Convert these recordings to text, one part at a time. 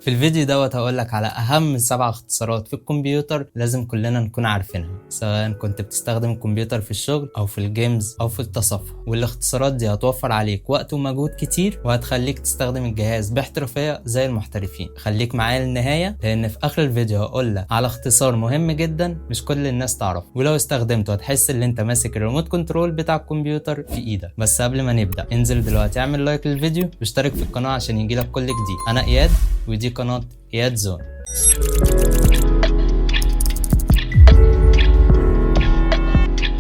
في الفيديو دوت هقولك على أهم 7 اختصارات في الكمبيوتر لازم كلنا نكون عارفينها، سواء كنت بتستخدم الكمبيوتر في الشغل أو في الجيمز أو في التصفح. والاختصارات دي هتوفر عليك وقت ومجهود كتير وهتخليك تستخدم الجهاز باحترافية زي المحترفين. خليك معايا للنهاية لأن في آخر الفيديو هقولك على اختصار مهم جدا مش كل الناس تعرفه، ولو استخدمته هتحس ان انت ماسك الريموت كنترول بتاع الكمبيوتر في ايدك. بس قبل ما نبدأ انزل دلوقتي اعمل لايك للفيديو واشترك في القناة عشان يجيلك كل جديد. انا اياد ودي قناة اياد زون.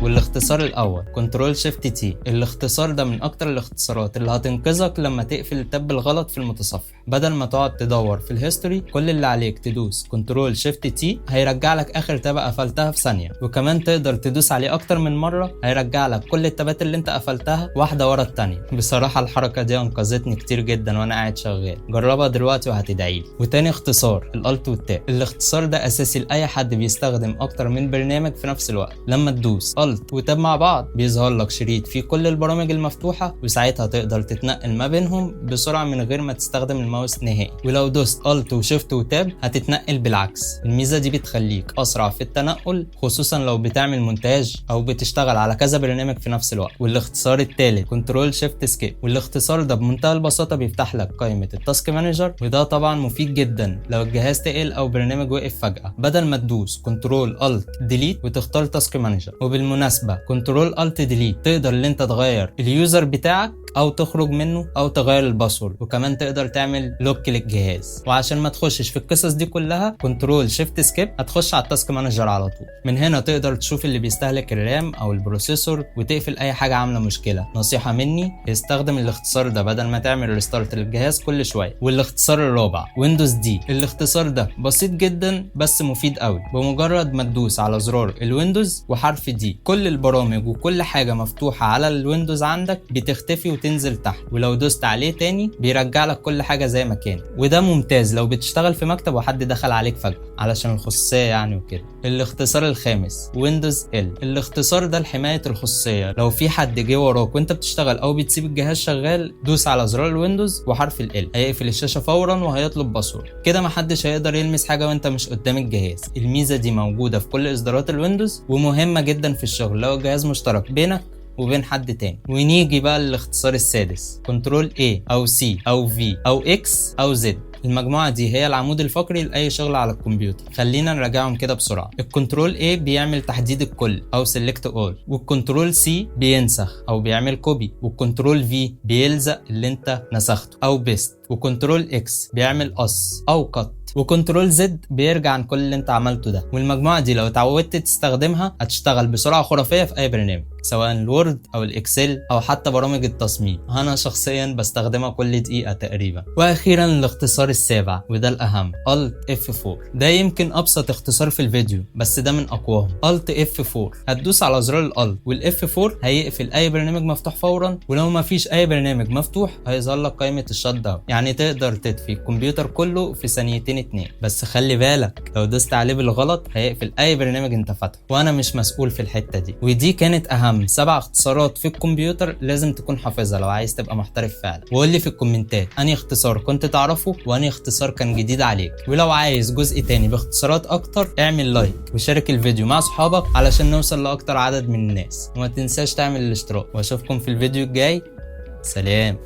والاختصار الاول كنترول شيفت تي. الاختصار ده من اكتر الاختصارات اللي هتنقذك لما تقفل التاب بالغلط في المتصفح. بدل ما تقعد تدور في الهيستوري، كل اللي عليك تدوس كنترول شيفت تي هيرجع لك اخر تاب قفلتها في ثانيه، وكمان تقدر تدوس عليه اكتر من مره هيرجع لك كل التابات اللي انت قفلتها واحده ورا الثانيه. بصراحه الحركه دي انقذتني كتير جدا وانا قاعد شغال. جربها دلوقتي وهتدعيلي. وتاني اختصار الالت والتاب. الاختصار ده اساسي لاي حد بيستخدم اكتر من برنامج في نفس الوقت. لما تدوس الت وتاب مع بعض بيظهر لك شريط فيه كل البرامج المفتوحه، وساعتها تقدر تتنقل ما بينهم بسرعه من غير ما تستخدم الماوس نهائي. ولو دوست الت وشيفت وتاب هتتنقل بالعكس. الميزه دي بتخليك اسرع في التنقل، خصوصا لو بتعمل مونتاج او بتشتغل على كذا برنامج في نفس الوقت. والاختصار الثالث كنترول شيفت سكيب. والاختصار ده بمنتهى البساطه بيفتح لك قائمه التاسك مانجر، وده طبعا مفيد جدا لو الجهاز تقل او برنامج وقف فجاه. بدل ما تدوس كنترول الت ديليت وتختار تاسك مانجر. وبالمناسبه كنترول الت ديليت تقدر ان انت تغير اليوزر بتاعك او تخرج منه او تغير الباسورد، وكمان تقدر تعمل لوك للجهاز. وعشان ما تخشش في القصص دي كلها كنترول شيفت سكيب هتخش على التاسك مانجر على طول. من هنا تقدر تشوف اللي بيستهلك الرام او البروسيسور وتقفل اي حاجه عامله مشكله. نصيحه مني استخدم الاختصار ده بدل ما تعمل ريستارت للجهاز كل شويه. والاختصار الرابع ويندوز دي. الاختصار ده بسيط جدا بس مفيد قوي. بمجرد ما تدوس على زرار الويندوز وحرف دي كل البرامج وكل حاجه مفتوحه على الويندوز عندك بتختفي وتنزل تحت، ولو دوست عليه تاني بيرجع لك كل حاجه زي ما كانت. وده ممتاز لو بتشتغل في مكتب وحد دخل عليك فجاه علشان الخصوصيه يعني وكده. الاختصار الخامس ويندوز ال. الاختصار ده لحمايه الخصوصيه. لو في حد جه وراك وانت بتشتغل او بتسيب الجهاز شغال، دوس على زرار الويندوز وحرف ال هيقفل الشاشه فورا وهيطلب باسورد. كده محدش هيقدر يلمس حاجه وانت مش قدام الجهاز. الميزه دي موجوده في كل اصدارات الويندوز ومهمه جدا في الشغل لو الجهاز مشترك بينك وبين حد تاني. ونيجي بقى للاختصار السادس كنترول A او C او V او X او Z. المجموعة دي هي العمود الفقري لأي شغل على الكمبيوتر. خلينا نراجعهم كده بسرعة. الكنترول A بيعمل تحديد الكل أو select all، والكنترول C بينسخ أو بيعمل كوبي، والكنترول V بيلزق اللي انت نسخته أو بيست، وكنترول X بيعمل قص أو قط، وكنترول زد بيرجع عن كل اللي انت عملته ده. والمجموعه دي لو اتعودت تستخدمها هتشتغل بسرعه خرافيه في اي برنامج، سواء الوورد او الاكسل او حتى برامج التصميم. انا شخصيا بستخدمها كل دقيقه تقريبا. واخيرا الاختصار السابع وده الاهم Alt F4. ده يمكن ابسط اختصار في الفيديو بس ده من اقواهم. Alt F4 هتدوس على زرار الالت والF4 هيقفل اي برنامج مفتوح فورا، ولو ما فيش اي برنامج مفتوح هيظهر لك قائمه الشت داون. يعني تقدر تطفي الكمبيوتر كله في ثانيتين 2. بس خلي بالك لو دوست عليه بالغلط هيقفل اي برنامج انت فاتحه، وانا مش مسؤول في الحته دي. ودي كانت اهم 7 اختصارات في الكمبيوتر لازم تكون حافظها لو عايز تبقى محترف فعلا. وقول لي في الكومنتات انهي اختصار كنت تعرفه وانهي اختصار كان جديد عليك. ولو عايز جزء تاني باختصارات اكتر اعمل لايك وشارك الفيديو مع صحابك علشان نوصل لاكتر عدد من الناس، وما تنساش تعمل الاشتراك. واشوفكم في الفيديو الجاي. سلام.